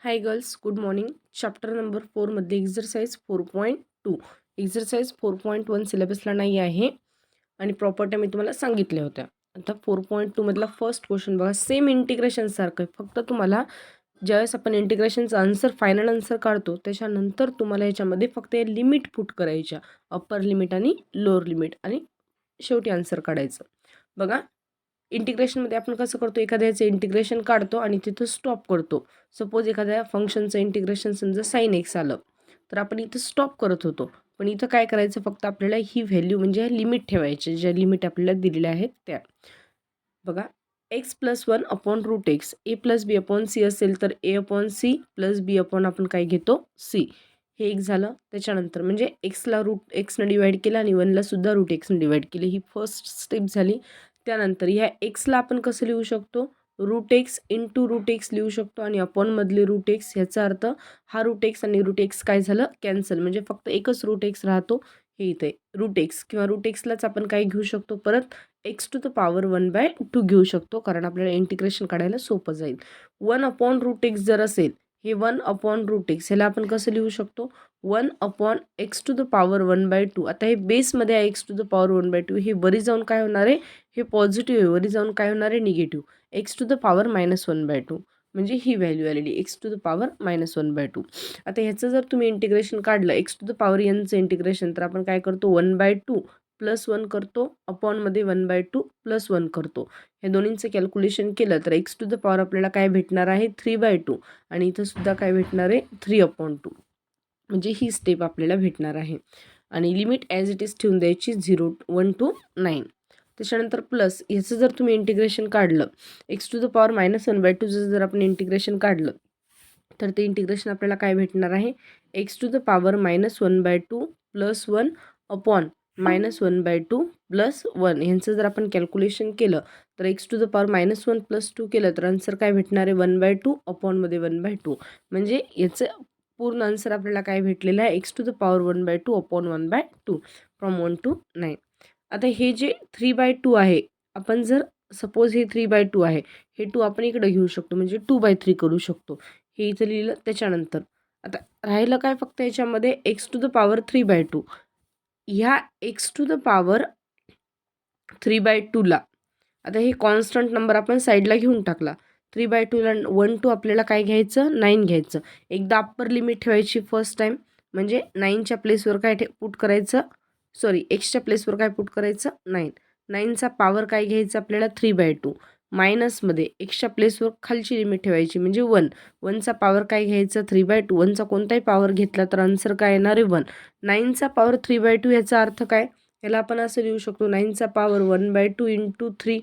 हाय girls, good morning. Chapter number 4मध्ये exercise 4.2 exercise 4.1 सिलेबसला नाही आहे आणि प्रॉपर्ट्या मी तुम्हाला सांगितल्या होत्या. आता 4.2 मधला फर्स्ट क्वेश्चन बघा. सेम इंटिग्रेशनसारखं आहे, फक्त तुम्हाला ज्यावेळेस आपण इंटिग्रेशनचा आन्सर फायनल आन्सर काढतो त्याच्यानंतर तुम्हाला ह्याच्यामध्ये फक्त हे लिमिट पुट करायच्या, अप्पर लिमिट आणि लोअर लिमिट, आणि शेवटी आन्सर काढायचं. बघा, इंटिग्रेशनमध्ये आपण कसं करतो, एखाद्याचं इंटिग्रेशन काढतो आणि तिथं स्टॉप करतो. सपोज एखाद्या फंक्शनचं इंटिग्रेशन समजा साइन एक्स आलं, तर आपण इथं स्टॉप करत होतो. पण इथं काय करायचं, फक्त आपल्याला ही व्हॅल्यू म्हणजे लिमिट ठेवायची, ज्या लिमिट आपल्याला दिलेल्या आहेत त्या. बघा, x plus 1 upon root x, a plus b upon c असेल तर a upon c plus b upon आपण काय घेतो, सी. हे एक झालं. त्याच्यानंतर म्हणजे एक्सला रूट एक्सनं डिवाईड केलं आणि 1ला सुद्धा रूट एक्सनं डिवाईड केलं, ही फर्स्ट स्टेप झाली. त्यानंतर ह्या एक्सला आपण कसं लिहू शकतो, root x into root x लिहू शकतो आणि अपॉनमधले रूट एक्स, ह्याचा अर्थ हा रूट एक्स आणि रूट एक्स काय झालं, कॅन्सल, म्हणजे फक्त एकच रूट एक्स राहतो. हे इथे रूट एक्स किंवा रूट एक्सलाच आपण काय घेऊ शकतो, परत एक्स टू द पॉवर 1/2 घेऊ शकतो, कारण आपल्याला इंटिग्रेशन काढायला सोपं जाईल. 1 अपॉन रूट एक्स जर असेल, हे 1 अपॉन रूट एक्स ह्याला आपण कसं लिहू शकतो, 1 upon x to the power 1/2. आता हे बेसमध्ये आहे एक्स टू द पॉवर 1/2, हे वरी जाऊन काय होणार आहे, हे पॉझिटिव्ह आहे, वरी जाऊन काय होणार आहे, negative. X to the power -1/2 म्हणजे ही व्हॅल्यू आलेली, एक्स टू द पॉवर -1/2. आता ह्याचं जर तुम्ही इंटिग्रेशन काढलं, एक्स टू द पॉवर एनचं इंटिग्रेशन, तर आपण काय करतो, 1/2 प्लस 1 करतो, अपॉनमध्ये 1/2 प्लस 1 करतो. ह्या दोन्हींचं कॅल्क्युलेशन केलं तर एक्स टू द पॉवर आपल्याला काय भेटणार आहे, 3/2, आणि इथं सुद्धा काय भेटणार आहे, 3/2. म्हणजे ही स्टेप आपल्याला भेटणार आहे. आणि लिमिट ॲज इट इज ठेवून द्यायची 0 1 to 9. त्याच्यानंतर प्लस ह्याचं जर तुम्ही इंटिग्रेशन काढलं, एक्स टू द पॉवर -1/2चं जर आपण इंटिग्रेशन काढलं, तर ते इंटिग्रेशन आपल्याला काय भेटणार आहे, x to the power -1/2 plus 1 upon -1/2 plus 1. ह्यांचं जर आपण कॅल्क्युलेशन केलं तर x to the power -1 plus 2 केलं तर आन्सर काय भेटणार आहे, 1/2 अपॉनमध्ये 1/2. म्हणजे याचं पूर्ण आन्सर आपल्याला काय भेटलेलं आहे, x to the power 1/2 upon 1/2 from 1 to 9. आता हे जे 3/2 आहे, आपण जर सपोज हे 3/2 आहे, हे 2 आपण इकडे घेऊ शकतो, म्हणजे 2/3 करू शकतो. हे इथं लिहिलं. त्याच्यानंतर आता राहिलं काय, फक्त याच्यामध्ये एक्स टू द पॉवर 3/2. ह्या एक्स टू द पॉवर 3/2ला आता हे कॉन्स्टंट नंबर आपण साईडला घेऊन टाकला. 3/2ला 1 to आपल्याला काय घ्यायचं, 9 घ्यायचं. एकदा अप्पर लिमिट ठेवायची फर्स्ट टाईम, म्हणजे 9च्या प्लेसवर काय पुट करायचं, सॉरी एक्सच्या प्लेसवर काय पुट करायचं, 9. 9चा पॉवर काय घ्यायचं आपल्याला, 3/2. मायनसमध्ये एक्सच्या प्लेसवर खालची लिमिट ठेवायची, म्हणजे 1. 1चा पॉवर काय घ्यायचं, 3/2. 1चा कोणताही पॉवर घेतला तर आन्सर काय येणार आहे, 1. 9चा पॉवर 3/2 याचा अर्थ काय, याला आपण असं लिहू शकतो, 9चा पॉवर 1/2 इंटू 3.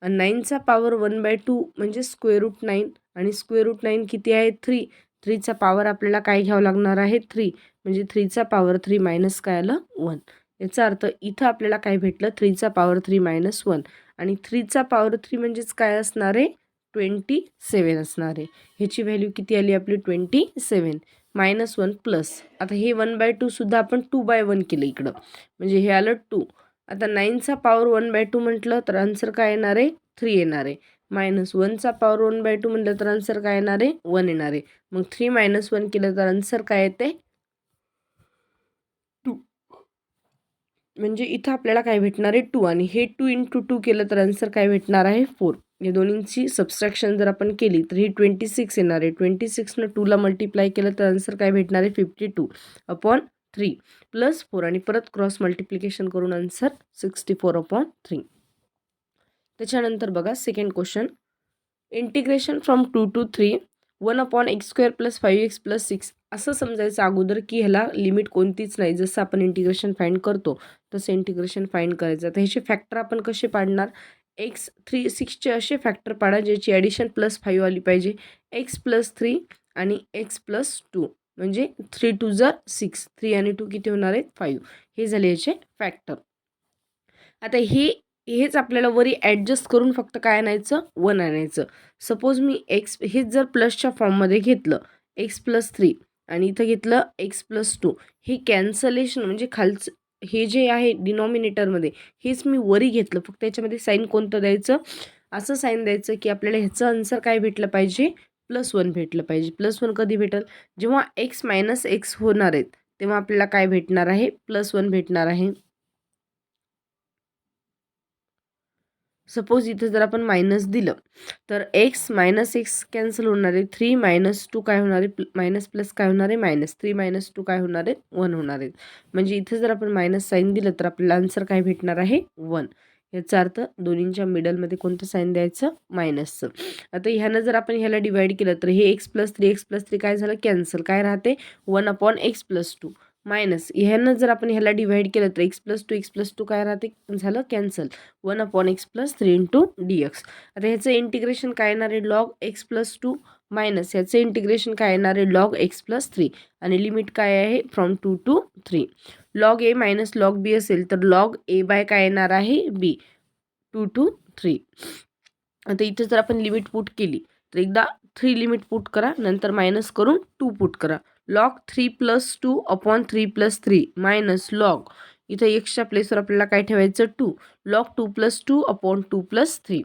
आणि 9चा पॉवर 1/2 म्हणजे स्क्वेअर रूट 9, आणि स्क्वेअर रूट 9 किती आहे, 3. 3चा पॉवर आपल्याला काय घ्यावं लागणार आहे, 3. म्हणजे 3चा पॉवर 3 मायनस काय आलं, 1. याचा अर्थ इथं आपल्याला काय भेटलं, 3चा पॉवर 3 मायनस 1. आणि 3चा पॉवर 3 म्हणजेच काय असणार आहे, 27 असणार आहे. ह्याची व्हॅल्यू किती आली आपली, 27. -1 प्लस, आता हे 1/2 सुद्धा आपण 2/1 केलं इकडं, म्हणजे हे आलं 2. आता 9चा पॉवर 1/2 म्हटलं तर आन्सर काय येणार आहे, 3 येणार आहे. -1चा पॉवर 1/2 म्हटलं तर आन्सर काय येणार आहे, 1 येणार आहे. मग 3 - 1 केलं तर आन्सर काय येते, 2. म्हणजे इथं आपल्याला काय भेटणार आहे, 2. आणि हे 2 × 2 केलं तर आन्सर काय भेटणार आहे, 4. या दोन्हींची सबस्ट्रॅक्शन जर आपण केली तर ही 26 येणार आहे. 26नं 2ला मल्टिप्लाय केलं तर आन्सर काय भेटणार आहे, 52 अपॉन 3 प्लस 4, आणि परत क्रॉस मल्टिप्लिकेशन करून आन्सर 64/3. त्याच्यानंतर बघा second question, integration from 2 to 3 1/x² + 5x + 6. असं समजायचं अगोदर की ह्याला लिमिट कोणतीच नाही, जसं आपण इंटिग्रेशन फाइंड करतो तसं इंटिग्रेशन फाइंड करायचं. तर ह्याचे फॅक्टर आपण कसे पाडणार, एक्स 6चे असे फॅक्टर पाडा ज्याची ॲडिशन +5 आली पाहिजे, x + 3 आणि x + 2, म्हणजे 3 × 2 = 6, 3 आणि 2 किती होणार आहेत, 5. हे झाले याचे फॅक्टर. आता हेच आपल्याला वरी ॲडजस्ट करून फक्त काय आणायचं, 1 आणायचं. सपोज मी एक्स हेच जर प्लसच्या फॉर्ममध्ये घेतलं, x + 3 आणि इथं घेतलं x + 2, हे कॅन्सलेशन म्हणजे खालचं हे जे आहे डिनॉमिनेटरमध्ये, हेच मी वरी घेतलं, फक्त याच्यामध्ये साईन कोणतं द्यायचं, असं साईन द्यायचं की आपल्याला ह्याचं आन्सर काय भेटलं पाहिजे, +1 भेटलं पाहिजे. +1 कधी भेटेल? जेव्हा x - x होणार आहेत, तेव्हा आपल्याला काय भेटणार आहे? +1 भेटणार आहे. सपोज इथे जर आपण मायनस दिलं, तर x - x कॅन्सल होणार आहे. 3 - 2 काय होणार आहे? मायनस प्लस काय होणार आहे? मायनस. 3 - 2 काय होणार आहे? 1 होणार आहेत. म्हणजे इथे जर आपण मायनस साईन दिलं, तर आपल्याला आन्सर काय भेटणार आहे? 1. याचा अर्थ दोन्हींच्या मिडलमध्ये कोणतं साईन द्यायचं? मायनसचं. आता ह्यानं जर आपण ह्याला डिवाइड केलं, तर हे x + 3 काय झालं? कॅन्सल. काय राहते? 1/x + 2 मायनस ह्यानं जर आपण ह्याला डिवाइड केलं, तर x + 2 काय राहते? झालं कॅन्सल. 1/x + 3 × dx. आता ह्याचं इंटिग्रेशन काय येणार आहे? log x + 2 मायनस ह्याचं इंटिग्रेशन काय येणार आहे? log x + 3 आणि लिमिट काय आहे? From 2 to 3. log a - log b असेल, तर log a/ काय येणार आहे? b 2 to 3. आता इथे जर आपण लिमिट पुट केली, तर एकदा 3 लिमिट पुट करा, नंतर मायनस करून 2 पुट करा. log 3 + 2/3 + 3 मायनस log इथं एक्सच्या प्लेसवर आपल्याला काय ठेवायचं? 2. log 2 + 2/2 + 3.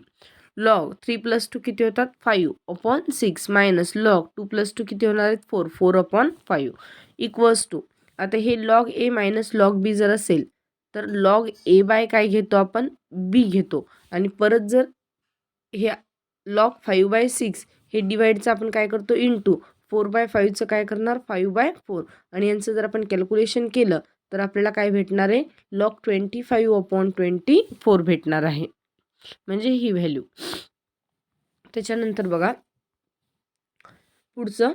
log 3 + 2 किती होतात? 5/6 मायनस log 2 + 2 किती होणार आहेत? 4. 4/5 इक्वल्स टू. आता हे log a - log b जर असेल, तर log a/ काय घेतो आपण? b घेतो. आणि परत जर हे log 5/6 हे डिवाइडचं आपण काय करतो? इंटू 4/5चं काय करणार? 5/4 आणि यांचं जर आपण कॅल्क्युलेशन केलं, तर आपल्याला काय भेटणार आहे? log 25/24 भेटणार आहे. म्हणजे ही व्हॅल्यू. त्याच्यानंतर बघा पुढचं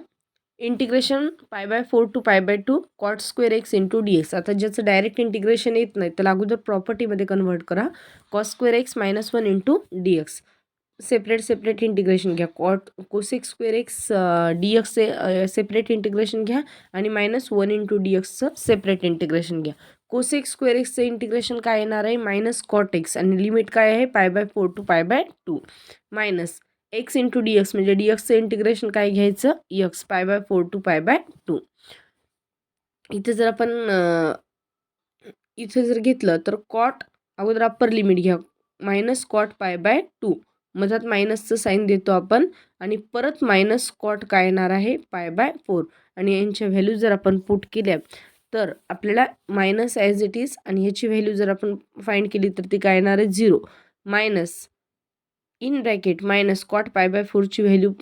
integration π/4 to π/2 cot² x × dx. आता ज्याचं डायरेक्ट इंटिग्रेशन येत नाही, त्याला अगोदर प्रॉपर्टीमध्ये कन्व्हर्ट करा. cos² x - 1 × dx. Separate integration घ्या. cosec² x dx चे सेपरेट इंटिग्रेशन घ्या आणि -1 × dxचं सेपरेट इंटिग्रेशन घ्या. cosec² x चं इंटिग्रेशन काय येणार आहे? -cot x आणि लिमिट काय आहे? π/4 to π/2 मायनस x × dx म्हणजे dxचं इंटिग्रेशन काय घ्यायचं? x π/4 to π/2. इथे जर आपण इथे जर घेतलं, तर कॉट अगोदर अप्पर लिमिट घ्या. -cot π/2 मधात मायनसचं साईन देतो आपण आणि परत -cot काय येणार आहे? π/4 आणि यांच्या व्हॅल्यू जर आपण पुट केल्या, तर आपल्याला मायनस ॲज इट इज आणि ह्याची व्हॅल्यू जर आपण फाइंड केली, तर ती काय येणार आहे? 0 मायनस इन ब्रॅकेट -cot π/4 ची व्हॅल्यू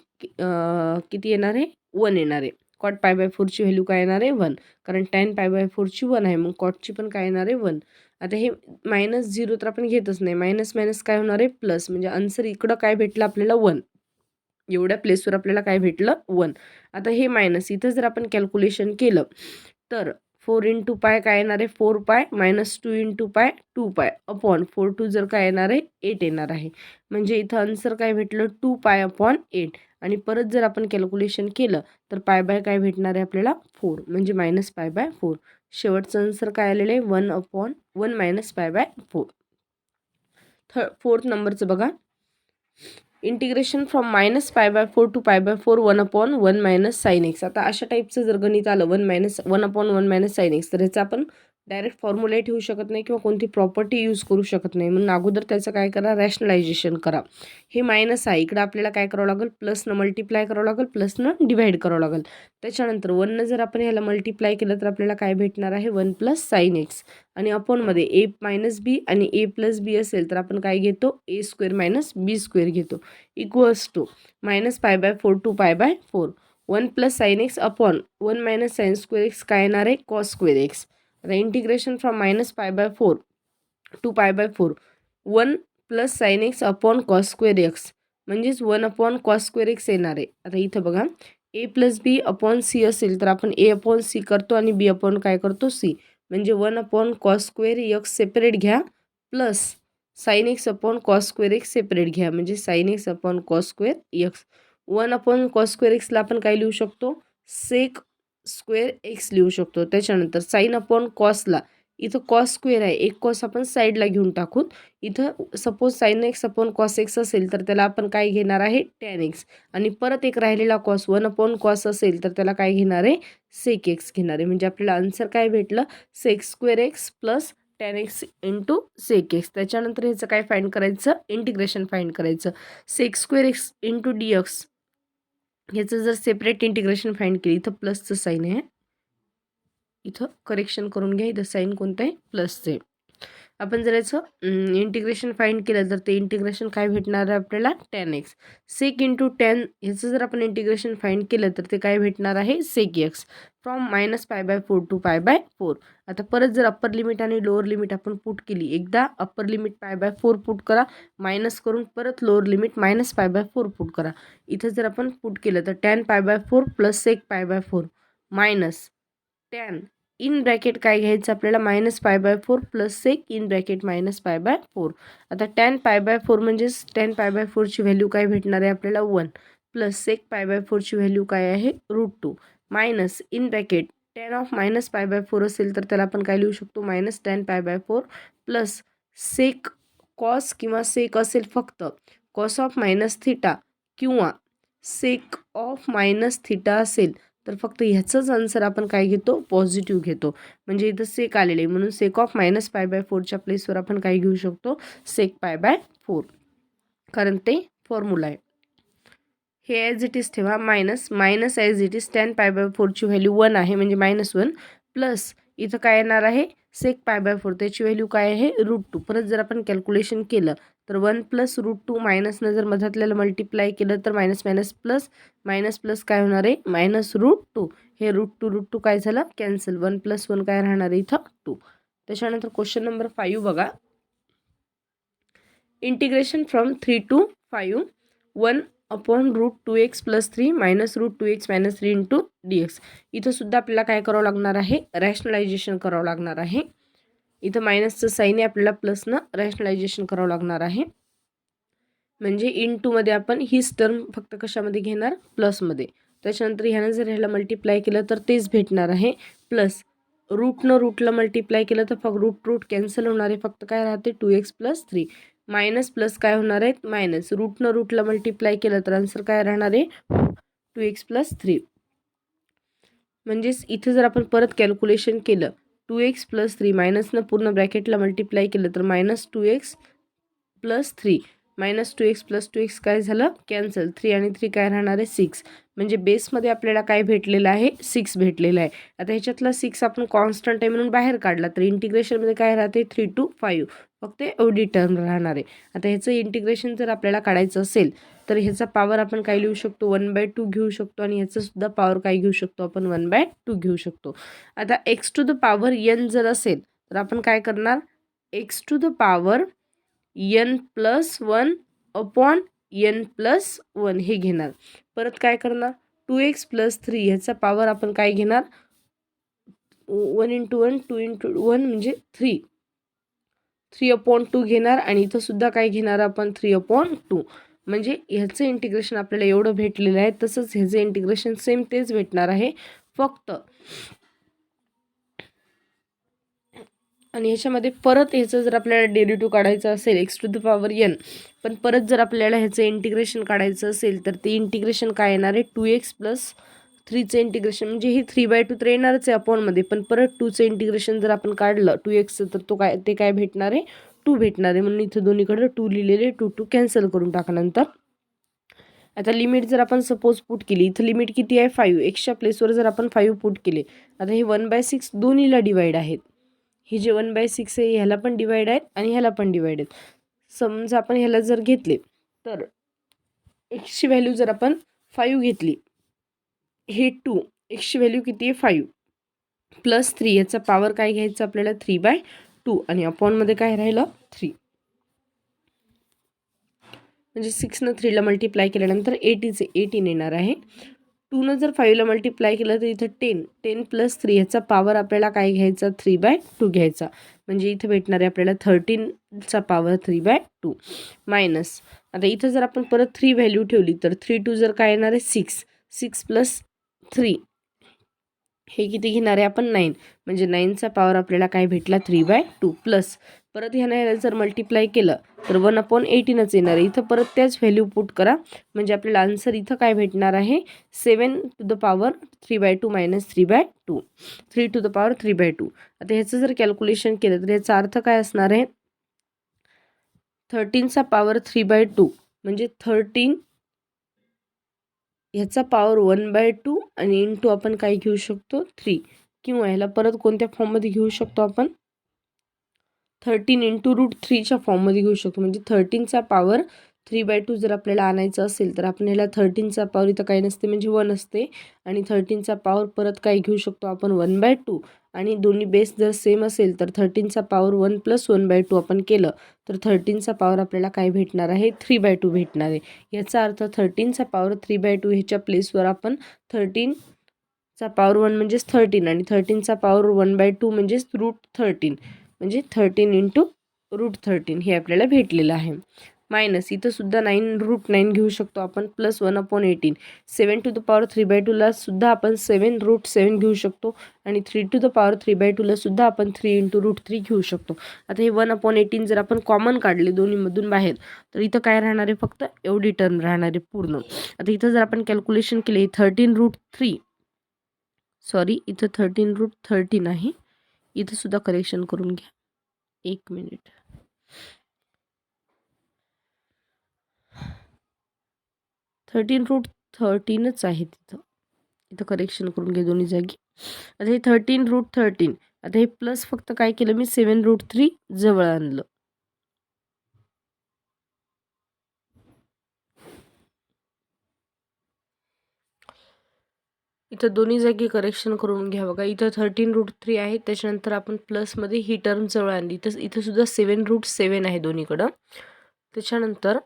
किती येणार आहे? 1 येणार आहे. cot π/4 ची व्हॅल्यू काय येणार आहे? 1. कारण tan π/4 ची 1 आहे, मग cotची पण काय येणार आहे? 1. आता हे -0 तर आपण घेतच नाही. मायनस काय होणार आहे? प्लस. म्हणजे आन्सर इकडं काय भेटलं आपल्याला? 1. एवढ्या प्लेसवर आपल्याला काय भेटलं? 1. आता हे मायनस इथं जर आपण कॅल्क्युलेशन केलं, तर 4 × π काय येणार आहे? 4π -2 × π 2π अपॉन 4 जर काय येणार आहे? 8 येणार आहे. म्हणजे इथं आन्सर काय भेटलं? 2π/8 आणि परत जर आपण कॅल्क्युलेशन केलं, तर π/, काय भेटणार आहे आपल्याला? 4 म्हणजे -π/4. शेवटचं आन्सर काय आलेलं आहे? 1/1 - π/4. फोर्थ नंबरचं बघा. Integration from -π/4 to π/4 1/1 - sin x. आता अशा टाईपचं जर गणित आलं 1/1 - sin x, तर ह्याचं आपण डायरेक्ट फॉर्म्युला ठेवू शकत नाही किंवा कोणती प्रॉपर्टी यूज करू शकत नाही. म्हणून अगोदर त्याचं काय करा? रॅशनलायझेशन करा. हे मायनस आहे, इकडं आपल्याला काय करावं लागेल? प्लसनं मल्टिप्लाय करावं लागेल, प्लसनं डिव्हाइड करावं लागेल. त्याच्यानंतर 1नं जर आपण ह्याला मल्टिप्लाय केलं, तर आपल्याला काय भेटणार आहे? 1 + sin x आणि अपॉनमध्ये a - b आणि a + b असेल, तर आपण काय घेतो? a² - b² घेतो. Equals to -π/4 to π/4 1 + sin x upon 1 - sin² x काय येणार आहे? cos² x. आता integration from -π/4 to π/4 1 + sin x upon cos² x म्हणजेच 1/cos² x येणार आहे. आता इथं बघा a + b अपॉन c असेल, तर आपण a/c करतो आणि b/ काय करतो? c म्हणजे 1/cos² x सेपरेट घ्या plus sin x upon cos² x separate घ्या म्हणजे sin x upon cos² x. 1/cos² x ला आपण काय लिहू शकतो? sec² x लिहू शकतो. त्याच्यानंतर sin अपॉन cosला इथं cos² आहे, एक cos आपण साईडला घेऊन टाकून. इथं suppose sin x upon cos x असेल, तर त्याला आपण काय घेणार आहे? tan x आणि परत एक राहिलेला cos 1/cos असेल, तर त्याला काय घेणार आहे? sec x घेणार आहे. म्हणजे आपल्याला आन्सर काय भेटलं? sec² x plus tan x × sec x. त्याच्यानंतर ह्याचं काय फाइंड करायचं? इंटिग्रेशन फाइंड करायचं. sec² x × dx ह्याचं जर सेपरेट इंटिग्रेशन फाइंड केली, इथं प्लसचं साईन आहे, इथं करेक्शन करून घ्या, इथं साईन कोणतं आहे, प्लसचं आहे. आपण जर याचं इंटिग्रेशन फाइंड केलं तर ते इंटिग्रेशन काय भेटणार आहे आपल्याला, tan x. सेक इंटू टॅन ह्याचं जर आपण इंटिग्रेशन फाइंड केलं तर ते काय भेटणार आहे, सेक x फ्रॉम -π/4 टू π/4. आता परत जर अप्पर लिमिट आणि लोअर लिमिट आपण पुट केली, एकदा अप्पर लिमिट π/4 पुट करा, मायनस करून परत लोअर लिमिट -π/4 पुट करा. इथं जर आपण पुट केलं तर tan π/4 plus sec π/4 minus tan in bracket काय घ्यायचं आपल्याला, -π/4 प्लस सेक इन ब्रॅकेट -π/4. आता tan π/4 म्हणजेच tan π/4 ची व्हॅल्यू काय भेटणार आहे आपल्याला, 1 प्लस सेक π/4 ची व्हॅल्यू काय आहे, √2 minus in bracket tan of -π/4 असेल तर त्याला आपण काय लिहू शकतो, -tan π/4 प्लस सेक कॉस किंवा सेक असेल फक्त कॉस ऑफ -θ किंवा सेक ऑफ -θ असेल तर फक्त ह्याचंच आन्सर आपण काय घेतो, पॉझिटिव्ह घेतो. म्हणजे इथं सेक आलेले म्हणून सेक ऑफ -π/4च्या प्लेसवर आपण काय घेऊ शकतो, सेक π/4, कारण ते फॉर्म्युला आहे. हे ॲज इट इज ठेवा, minus as it is tan π/4 ची व्हॅल्यू 1 आहे म्हणजे -1 प्लस इथं काय येणार आहे, सेक π/4 त्याची व्हॅल्यू काय आहे, √2. परत जर आपण कॅल्क्युलेशन केलं तर 1 प्लस √2 मायनसनं जर मधातल्याला मल्टिप्लाय केलं तर मायनस प्लस काय होणार आहे, -√2. हे √2 काय झालं, कॅन्सल. 1 + 1 काय राहणार आहे इथं, 2. त्याच्यानंतर क्वेश्चन नंबर 5 बघा. Integration from 3 to 5 1/√2x + 3 -√2x - 3 into dx. इथं सुद्धा आपल्याला काय करावं लागणार आहे, रॅशनलायझेशन करावं लागणार आहे. इथं मायनसचं साईन आहे, आपल्याला प्लसनं रॅशनलायझेशन करावं लागणार आहे. म्हणजे इंटूमध्ये आपण हीच टर्म फक्त कशामध्ये घेणार, प्लसमध्ये. त्याच्यानंतर ह्यानं जर ह्याला मल्टिप्लाय केलं तर तेच भेटणार आहे, प्लस रूटला मल्टिप्लाय केलं तर फक्त रूट कॅन्सल होणार आहे, फक्त काय राहते 2x + 3 मायनस प्लस काय होणार आहेत, मायनस रूटला मल्टिप्लाय केलं तर आन्सर काय राहणार आहे, 2x + 3. म्हणजेच इथे जर आपण परत कॅल्क्युलेशन केलं, 2x + 3 मायनसनं पूर्ण ब्रॅकेटला मल्टिप्लाय केलं तर -2x + 3 -2x + 2x काय झालं, कॅन्सल. 3 आणि 3 काय राहणार आहे, 6. म्हणजे बेसमध्ये आपल्याला काय भेटलेलं आहे, 6 भेटलेलं आहे. आता ह्याच्यातला 6 आपण कॉन्स्टंट आहे म्हणून बाहेर काढला तर इंटिग्रेशनमध्ये काय राहते, 3 to 5 फक्त एवढी टर्म राहणार आहे. आता ह्याचं इंटिग्रेशन जर आपल्याला काढायचं असेल तर ह्याचा पॉवर आपण काय लिहू शकतो, 1/2 घेऊ शकतो आणि ह्याचं सुद्धा पॉवर काय घेऊ शकतो आपण, 1/2 घेऊ शकतो. आता x⁴n जर असेल तर आपण काय करणार, x⁴n + 1/n + 1 हे घेणार. परत काय करणार, 2x + 3 ह्याचा पॉवर आपण काय घेणार, 1 × 1 2 × 1 म्हणजे 3/2 घेणार आणि इथं सुद्धा काय घेणार आपण, 3/2. म्हणजे ह्याचं इंटिग्रेशन आपल्याला एवढं भेटलेलं आहे. तसंच ह्याचं इंटिग्रेशन सेम तेच भेटणार आहे, फक्त आणि ह्याच्यामध्ये परत ह्याचं जर आपल्याला डेरिव्हेटिव्ह काढायचं असेल x⁴n, पण परत जर आपल्याला ह्याचं इंटिग्रेशन काढायचं असेल तर ते इंटिग्रेशन काय येणार आहे, 2x + 3चं इंटिग्रेशन म्हणजे ही 3/2 तर येणारच आहे अपॉनमध्ये, पण परत 2चं इंटिग्रेशन जर आपण काढलं 2x तर ते काय भेटणार आहे, 2 भेटणार आहे. म्हणून इथं दोन्हीकडे 2 लिहिलेले, 2 कॅन्सल करून टाका. नंतर आता लिमिट जर आपण सपोज पुट केली, इथं लिमिट किती आहे, 5. एक्सच्या प्लेसवर जर आपण 5 पुट केले, आता हे 1/6 दोन्हीला डिवाइड आहेत. हे जे 1/6 आहे ह्याला पण डिवाइड आहेत आणि ह्याला पण डिवाइड आहेत. समजा आपण ह्याला जर घेतले तर एक्सची व्हॅल्यू जर आपण 5 घेतली, हे 2, एक्सची व्हॅल्यू किती आहे, 5 + 3 याचा पॉवर काय घ्यायचं आपल्याला, 3/2 आणि अपॉनमध्ये काय राहिलं, 3. म्हणजे 6नं 3ला मल्टिप्लाय केल्यानंतर 18 येणार आहे. 2नं जर 5ला मल्टिप्लाय केलं तर इथं 10 + 3 ह्याचा पॉवर आपल्याला काय घ्यायचा, 3/2 घ्यायचा. म्हणजे इथं भेटणार आहे आपल्याला 13चा पॉवर 3/2 मायनस. आता इथं जर आपण परत 3 व्हॅल्यू ठेवली तर 3 जर काय येणार आहे, 6 + 3 हे किती घेणार आहे आपण, 9. म्हणजे 9चा पॉवर आपल्याला काय भेटला, 3/2 प्लस परत ह्याला जर मल्टिप्लाय केलं तर 1/18च येणार आहे. इथं परत त्याच व्हॅल्यू पुट करा म्हणजे आपल्याला आन्सर इथं काय भेटणार आहे, 7⁴ 3/2 - 3/2 3⁴ 3/2. आता ह्याचं जर कॅल्क्युलेशन केलं तर याचा अर्थ काय असणार आहे, 13चा पॉवर 3/2 म्हणजे 13 ह्याचा पॉवर 1/2 आणि इंटू आपण काय घेऊ शकतो 3, किंवा ह्याला परत कोणत्या फॉर्ममध्ये घेऊ शकतो आपण 13 इंटू √3च्या फॉर्ममध्ये घेऊ शकतो. म्हणजे 13चा पॉवर 3/2 जर आपल्याला आणायचं असेल तर आपण ह्याला 13चा पॉवर इथं काही नसते म्हणजे 1 असते, आणि 13चा पॉवर परत काय घेऊ शकतो आपण 1/2, आणि दोन्ही बेस जर सेम असेल तर 13चा पॉवर 1 + 1/2 आपण केलं तर 13चा पॉवर आपल्याला काय भेटणार आहे 3/2 भेटणार आहे. याचा अर्थ 13चा पॉवर 3/2 ह्याच्या प्लेसवर आपण 13चा पॉवर 1 म्हणजेच 13 आणि 13चा पॉवर 1/2 म्हणजेच √13, म्हणजे 13 इंटू √13 हे आपल्याला भेटलेलं आहे. मायनस इथं सुद्धा 9√9 घेऊ शकतो आपण, प्लस 1/18. 7 टू द पॉवर 3/2ला सुद्धा आपण 7√7 घेऊ शकतो, आणि 3 टू द पॉवर 3/2ला सुद्धा आपण 3 इंटू √3 घेऊ शकतो. आता हे 1/18 जर आपण कॉमन काढले दोन्हीमधून बाहेर तर इथं काय राहणार आहे, फक्त एवढी टर्म राहणार आहे पूर्ण. आता इथं जर आपण कॅल्क्युलेशन केले 13√3, सॉरी इथं 13√13 आहे, इथं सुद्धा करेक्शन करून घ्या 1 मिनिट. 13√13च आहे इथं करेक्शन करून घ्या दोन्ही जागी. आता हे 13√13, आता हे प्लस फक्त काय केलं मी 7√3 जवळ आणलं. इथं दोन्ही जागी करेक्शन करून घ्या बघा. इथं 13√3 आहे, त्याच्यानंतर आपण प्लसमध्ये ही टर्म जवळ आणली, इथं सुद्धा 7√7 आहे दोन्हीकडं. त्याच्यानंतर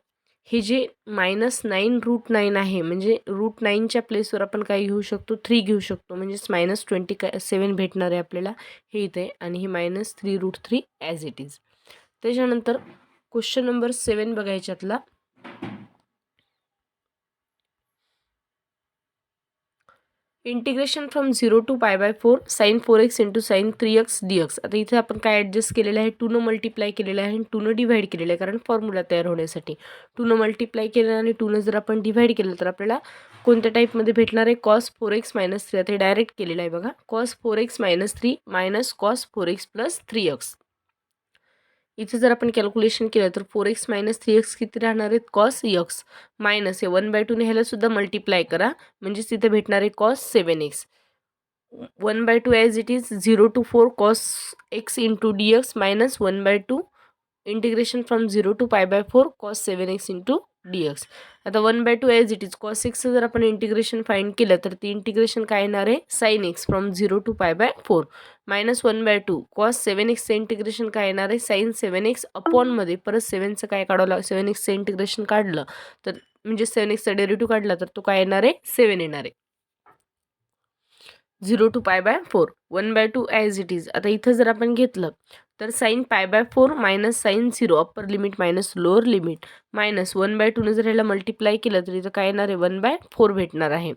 हे जे -9√9 आहे, म्हणजे √9च्या प्लेसवर आपण काय घेऊ शकतो 3 घेऊ शकतो, म्हणजेच -27 भेटणार आहे आपल्याला हे इथे, आणि हे -3√3 ॲज इट इज. त्याच्यानंतर क्वेश्चन नंबर 7 बघायच्यातला. Integration from 0 to π/4 sin 4x into sin 3x dx. आता इथे आपण काय ॲडजस्ट केलेलं आहे, 2 न मल्टिप्लाय केलेलं आहे आणि 2 न डिव्हाइड केलेलं आहे, कारण फॉर्म्युला तयार होण्यासाठी 2 न मल्टिप्लाय केलं आणि 2 न जर आपण डिव्हाइड केलं तर आपल्याला कोणत्या टाईपमध्ये भेटणार आहे cos 4x - 3. आता डायरेक्ट केलेलं आहे बघा, cos 4x - 3 minus cos 4x + 3x. इथे जर आपण कॅल्क्युलेशन केलं तर 4x - 3x किती राहणार आहेत cos x, मायनस हे 1/2 ने ह्याला सुद्धा मल्टिप्लाय करा, म्हणजेच तिथे भेटणार आहे cos 7x. 1/2 as it is 0 to 4 cos x into dx minus 1/2 integration from 0 to π/4 cos 7x into dx. आता 1/2 as it is cos x जर आपण इंटिग्रेशन फाइंड केलं तर ती इंटिग्रेशन काय येणार आहे sin x फ्रॉम 0 to π/4 मायनस 1/2 cos 7xचं इंटिग्रेशन काय येणार आहे sin 7x अपॉनमध्ये परत 7चं काय काढावं लागलं, 7xचं इंटिग्रेशन काढलं तर म्हणजे 7xचा डेरिव्हेटिव्ह काढला तर तो काय येणार आहे 7 येणार आहे. 0 to π/4 1/2 ॲज इट इज. आता इथं जर आपण घेतलं तर sin π/4 minus sin 0 upper limit minus lower limit minus 1/2 ने जर ह्याला मल्टिप्लाय केलं तर इथं काय येणार आहे 1/4 भेटणार आहे.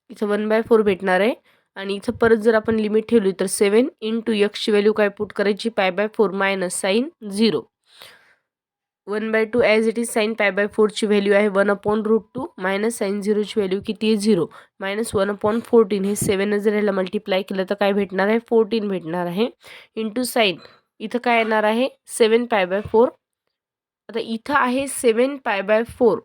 इथं 1/4 भेटणार आहे, आणि इथं परत जर आपण लिमिट ठेवली तर 7 इंटू एक्सची व्हॅल्यू काय पुट करायची π/4 minus sin 0. 1/2 as it is sin π/4 ची व्हॅल्यू आहे 1/√2 मायनस sin 0 ची व्हॅल्यू किती आहे 0 मायनस 1/14. हे 7 जर ह्याला मल्टिप्लाय केलं तर काय भेटणार आहे 14 भेटणार आहे, इंटू साइन इथं काय येणार आहे 7 π/4. आता इथं आहे 7 π/4,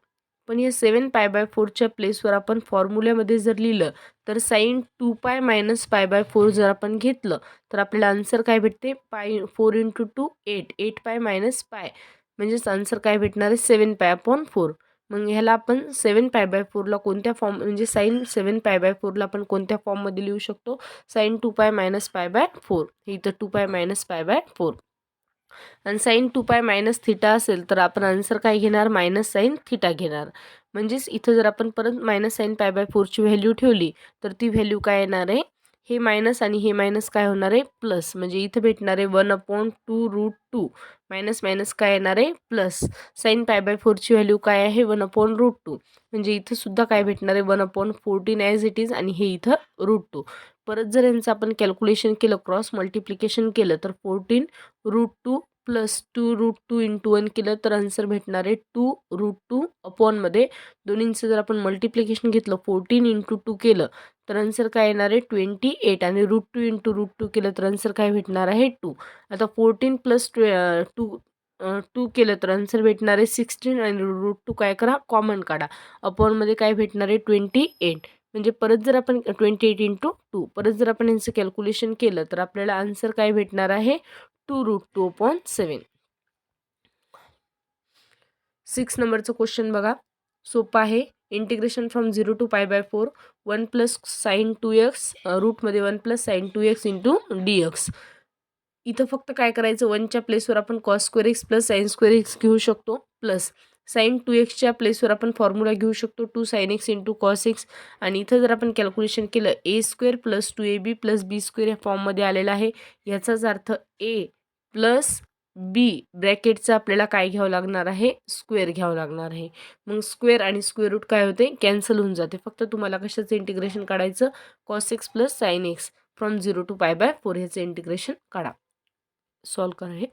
पण या 7 π/4च्या प्लेसवर आपण फॉर्म्युल्यामध्ये जर लिहिलं तर sin 2π - π/4 जर आपण घेतलं तर आपल्याला आन्सर काय भेटते 4 इंटू 2 8, 8π - π, म्हणजेच आन्सर काय भेटणार आहे 7π/4. मग ह्याला आपण 7 π/4ला कोणत्या फॉर्म म्हणजे sin 7 π/4ला आपण कोणत्या फॉर्ममध्ये लिहू शकतो sin 2π - π/4. हे इथं 2π - π/4 आणि sin 2π - θ असेल तर आपण आन्सर काय घेणार मायनस sin θ घेणार. म्हणजेच इथं जर आपण परत मायनस sin π/4ची व्हॅल्यू ठेवली तर ती व्हॅल्यू काय येणार आहे, हे मायनस आणि हे मायनस काय होणार आहे प्लस, म्हणजे इथं भेटणार आहे 1/2√2 मायनस मायनस काय येणार आहे प्लस. sin π/4ची व्हॅल्यू काय आहे 1/√2, म्हणजे इथं सुद्धा काय भेटणार आहे 1/14 ॲज इट इज, आणि हे इथं √2. परत जर यांचं आपण कॅल्क्युलेशन केलं क्रॉस मल्टिप्लिकेशन केलं तर 14√2 प्लस 2√2 इंटू 1 केलं तर आन्सर भेटणार आहे 2√2 अपॉनमध्ये दोन्हींचं जर आपण मल्टिप्लिकेशन घेतलं 14 इंटू 2 केलं तर आन्सर काय येणार आहे 28, आणि √2 इंटू √2 केलं तर आन्सर काय भेटणार आहे 2. आता 14 प्लस 2 2 केलं तर आन्सर भेटणार आहे 16 आणि √2 काय करा कॉमन काढा. अपॉनमध्ये काय भेटणार आहे 28. म्हणजे परत जर आपण 28 × 2 परत जर आपण यांचं कॅल्क्युलेशन केलं तर आपल्याला आन्सर काय भेटणार आहे 2√2/7. 6 नंबरचं क्वेश्चन बघा, सोपं आहे. Integration from 0 to π/4 1 + sin 2x रूटमध्ये 1 + sin 2x × dx. इथं फक्त काय करायचं 1च्या प्लेसवर आपण cos² + sin² घेऊ शकतो प्लस sin 2x प्लेसवर आपण फॉर्म्युला घेऊ शकतो 2 sin x × cos x. आणि इथं जर आपण कॅल्क्युलेशन केलं a² + 2ab + b² या फॉर्ममध्ये आलेला आहे. याचाच अर्थ a + b ब्रॅकेटचं आपल्याला काय घ्यावं लागणार आहे स्क्वेअर घ्यावं लागणार आहे. मग स्क्वेअर आणि स्क्वेअर रूट काय होते कॅन्सल होऊन जाते. फक्त तुम्हाला कशाचं इंटिग्रेशन काढायचं cos x + sin x फ्रॉम 0 to π/4 ह्याचं इंटिग्रेशन काढा. सॉल्व करा हे.